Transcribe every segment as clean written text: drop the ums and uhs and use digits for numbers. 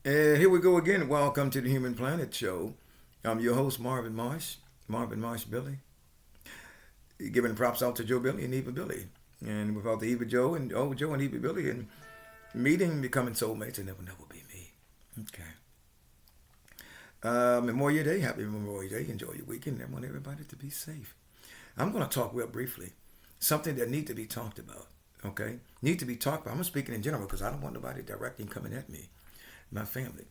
And here we go again. Welcome to the Human Planet Show. I'm your host, Marvin Marsh Billy. Giving props out to Joe Billy and Eva Billy. And without the Eva Joe and old Joe and Eva Billy and meeting, becoming soulmates, it never be me. Okay. Memorial Day, happy Memorial Day. Enjoy your weekend. I want everybody to be safe. I'm going to talk real briefly. Something that need to be talked about. Okay? Need to be talked about. I'm speaking in general because I don't want nobody directing coming at me. My family.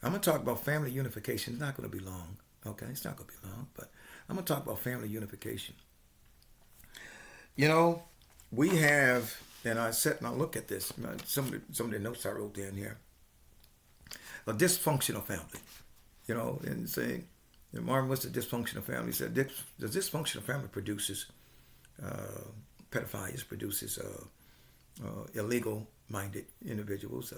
I'm going to talk about family unification. It's not going to be long. Okay? It's not going to be long, but I'm going to talk about family unification. You know, we have, and I sat and I look at this, some of the notes I wrote down here, a dysfunctional family. You know, and saying, Marvin, what's a dysfunctional family? He said, the dysfunctional family produces pedophiles, produces illegal-minded individuals,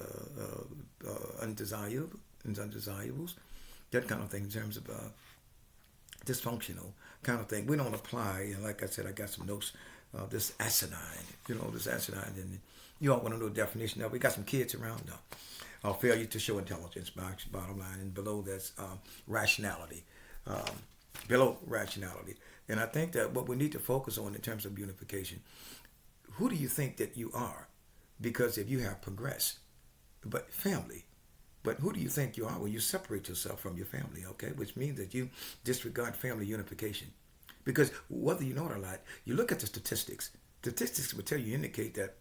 undesirables, that kind of thing in terms of dysfunctional kind of thing. We don't apply, and like I said, I got some notes, this asinine, this asinine, and you all want to know the definition of it. We got some kids around now. Failure to show intelligence, bottom line, and below that's rationality. Below rationality. And I think that what we need to focus on in terms of unification, who do you think that you are? Because if you have progressed, but family, but who do you think you are when you separate yourself from your family, okay? Which means that you disregard family unification. Because whether you know it or not, you look at the statistics. Statistics will tell you, indicate that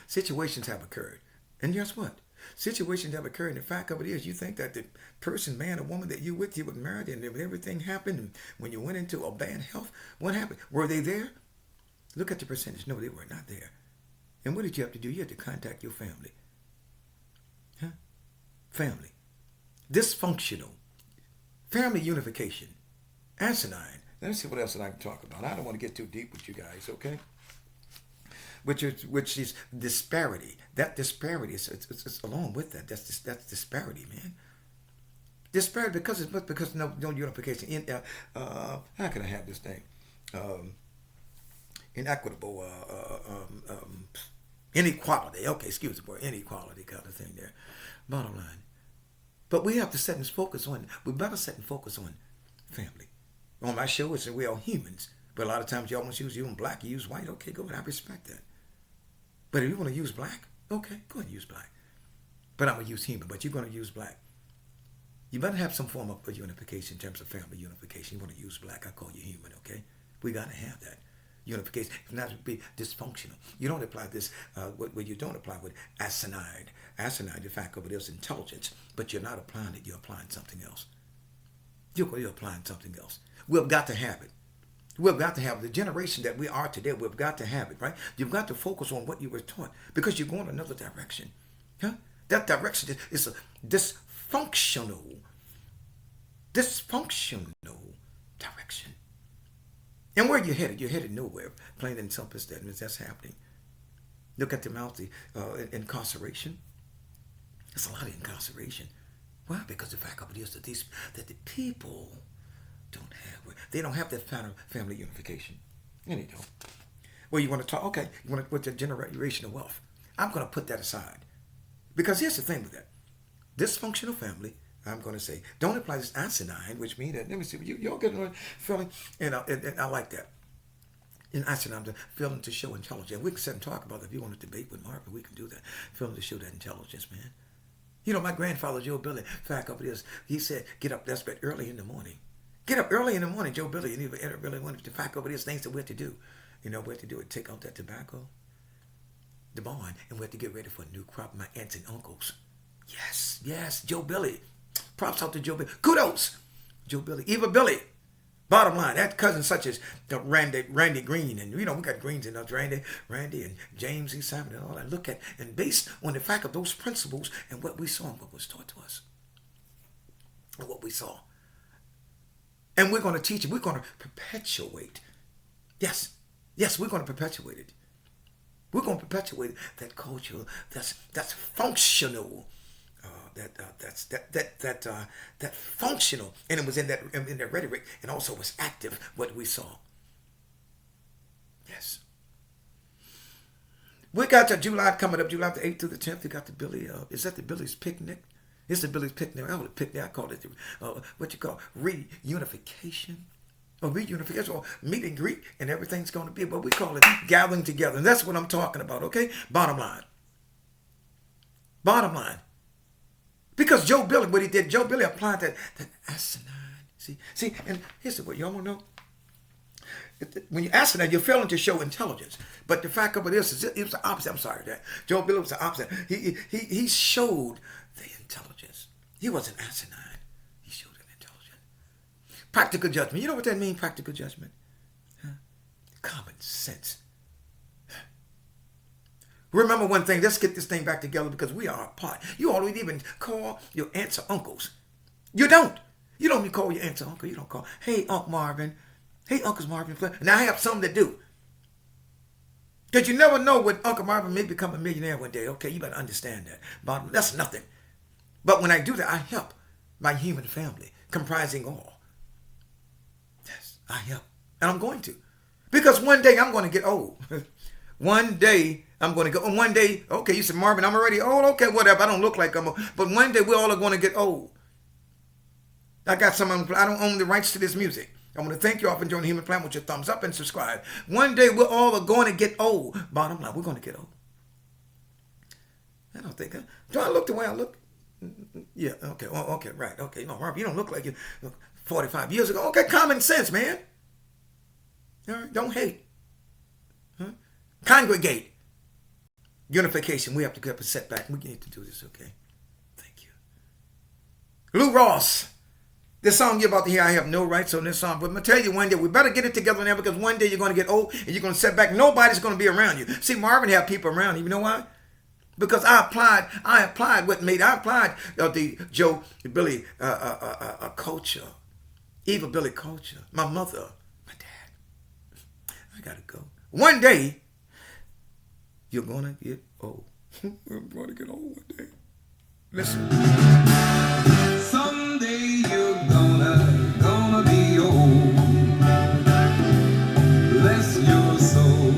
situations have occurred. And guess what? Situations have occurred. And the fact of it is, you think that the person, man or woman that you with, you were married, and everything happened, and when you went into a bad health, what happened? Were they there? Look at the percentage. No, they were not there. And what did you have to do? You had to contact your family. Huh? Family. Dysfunctional. Family unification. Asinine. Let me see what else that I can talk about. I don't want to get too deep with you guys, okay? Which is disparity. That disparity is it's along with that. That's disparity, man. Disparity because no unification. How can I have this thing? Inequitable inequality. Okay, excuse me, inequality kind of thing there. Bottom line. But we have to set and focus on. We better set and focus on family. On my show, it's we are humans. But a lot of times you almost use black, you use white. Okay, go ahead. I respect that. But if you want to use black, okay, go ahead and use black. But I'm going to use human, but you're going to use black. You better have some form of unification in terms of family unification. You want to use black, I call you human, okay? We got to have that unification. If not, it would be dysfunctional. You don't apply this, what you don't apply with asinine. Asinine, the fact of it is intelligence, but you're not applying it, you're applying something else. You're applying something else. We've got to have it. We've got to have the generation that we are today. We've got to have it, right? You've got to focus on what you were taught because you're going another direction. Huh? That direction is a dysfunctional direction. And where you're headed? You're headed nowhere. Plain and simple that's happening. Look at the amount of incarceration. There's a lot of incarceration. Why? Because the fact of it is that the people they don't have that kind of family unification. And they don't. Well, you want to talk, okay, you want to put the generational wealth. I'm going to put that aside. Because here's the thing with that. Dysfunctional family, I'm going to say, don't apply this asinine, which means that, let me see, y'all get a feeling, and I like that. In asinine, the feeling to show intelligence. We can sit and talk about it. If you want to debate with Marvin, we can do that. Feeling to show that intelligence, man. You know, my grandfather, Joe Billy, fact of it is, he said, get up desperate early in the morning. Get up early in the morning, Joe Billy, and he really wanted to fact over these things that we have to do. You know, we have to do it. Take out that tobacco, the barn, and we have to get ready for a new crop. My aunts and uncles. Yes, Joe Billy. Props out to Joe Billy. Kudos, Joe Billy. Eva Billy. Bottom line, that cousin such as Randy Green, and we got Greens in us, Randy and James E. Simon and all that. Look at, and based on the fact of those principles and what we saw and what was taught to us. And what we saw. And we're going to teach it. We're going to perpetuate. Yes, we're going to perpetuate it. We're going to perpetuate that culture that's functional. That functional, and it was in that rhetoric, and also was active. What we saw. Yes. We got the July coming up, July the 8th through the 10th. We got the Billy. Is that the Billy's picnic? His ability to pick there. I call it what you call reunification. Or reunification, or meet and greet, and everything's going to be, but we call it gathering together. And that's what I'm talking about, okay? Bottom line. Bottom line. Because Joe Billy, what he did, Joe Billy applied that asinine. See, and here's the way, y'all want to know? When you're asinine, you're failing to show intelligence. But the fact of it is, it was the opposite. I'm sorry, that Joe Billy was the opposite. He showed the intelligence. He wasn't asinine. He showed an intelligence. Practical judgment. You know what that means, practical judgment? Huh? Common sense. Remember one thing, let's get this thing back together because we are apart. You don't even call your aunts or uncles. You don't. You don't even call your aunts or uncle. You don't call, hey, Uncle Marvin. Hey, Uncle Marvin. Now, I have some that do. Because you never know when Uncle Marvin may become a millionaire one day. Okay, you better understand that. But that's nothing. But when I do that, I help my human family, comprising all. Yes, I help. And I'm going to. Because one day I'm going to get old. One day I'm going to go. And one day, okay, you said, Marvin, I'm already old. Okay, whatever. I don't look like I'm old. But one day we all are going to get old. I got some, I don't own the rights to this music. I want to thank you all for enjoying the Human Plan with your thumbs up and subscribe. One day we're all going to get old. Bottom line, we're going to get old. I don't think, do I look the way I look? Yeah, okay, okay, right, okay. No, Marvin, you don't look like you look 45 years ago. Okay, common sense, man. All right, don't hate. Huh? Congregate. Unification. We have to get up a setback. We need to do this, okay? Thank you. Lou Ross. This song you're about to hear, I have no rights on this song. But I'm going to tell you one day, we better get it together now because one day you're going to get old and you're going to set back. Nobody's going to be around you. See, Marvin had people around him. You know why? Because I applied the Joe Billy culture. Evil Billy culture. My mother, my dad. I got to go. One day, you're going to get old. We're going to get old one day. Listen. Someday you're gonna be old. Bless your soul.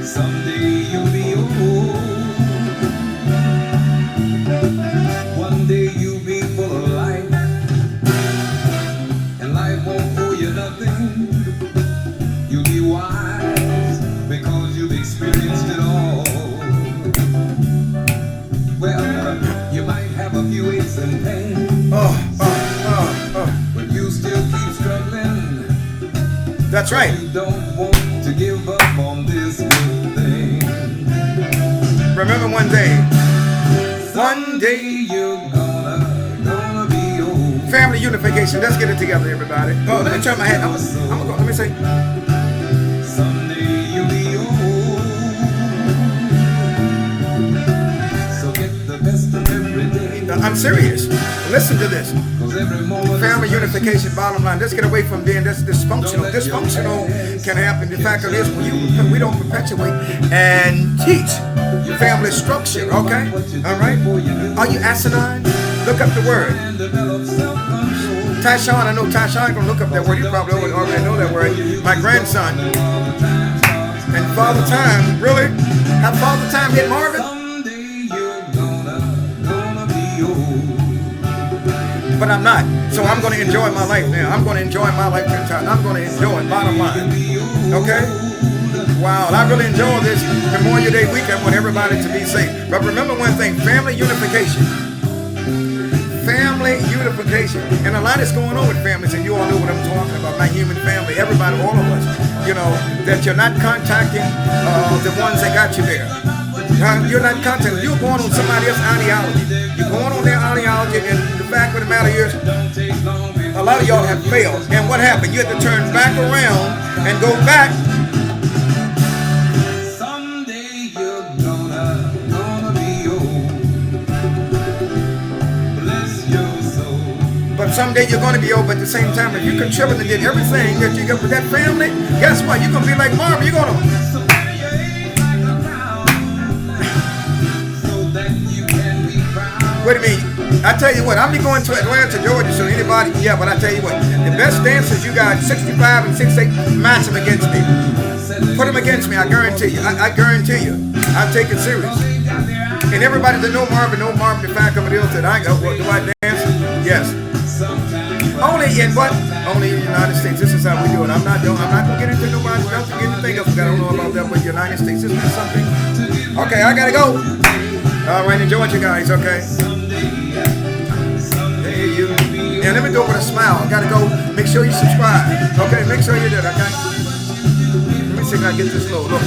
Someday you'll be old. One day you'll be full of life, and life won't owe you nothing. You'll be wise because you've experienced it all. Well, you might have a few aches and pains, but you still keep struggling. That's right. You don't want to give up on this good thing. Remember one day. One day you're gonna be old. Family unification. Let's get it together, everybody. Oh, let me turn my head. I'm gonna go. Let me say. Someday you'll be old. So get the best of every day. I'm serious. Listen to this. 'Cause every moment Family unification, bottom line. Let's get away from being this dysfunctional. Dysfunctional can happen. The fact of it is, we don't perpetuate and teach family structure, okay? All right? Are you asinine? Look up the word. Tyshawn, I know Tyshawn gonna look up that word. You probably already know that word. My grandson. And Father Time, really? Have Father Time hit Marvin? But I'm not. So I'm going to enjoy my life now. I'm going to enjoy my life in time. I'm going to enjoy it, bottom line. Okay? Wow, I really enjoy this Memorial Day weekend. I want everybody to be safe. But remember one thing, family unification. Family unification. And a lot is going on with families, and you all know what I'm talking about. My human family, everybody, all of us. You know, that you're not contacting the ones that got you there. You're not contacting. You're going on somebody else's ideology. You're going on their ideology, and the fact of the matter is, a lot of y'all have failed. And what happened? You had to turn back around and go back. Someday you're gonna be old. Bless your soul. But someday you're going to be old. But at the same time, if you contributed and did everything that you got with that family, guess what? You're going to be like Marvin. You're going to. Wait a minute. I tell you what, I'll be going to Atlanta, Georgia, so anybody, yeah, but I tell you what, the best dancers you got, 65 and 6'8", match them against me. Put them against me, I guarantee you. I guarantee you. I'll take it serious. And everybody that know Marvin, the fact of it is that I go, what, do I dance? Yes. Only in what? Only in the United States. This is how we do it. I'm not gonna get into nobody else to get anything else. I don't know about that, but the United States, isn't that something? Okay, I gotta go. All right, enjoy it, you guys. Okay. Hey, you. And let me do it with a smile. I gotta go. Make sure you subscribe. Okay, make sure you do it. Okay. Let me see if I can get this low. Look.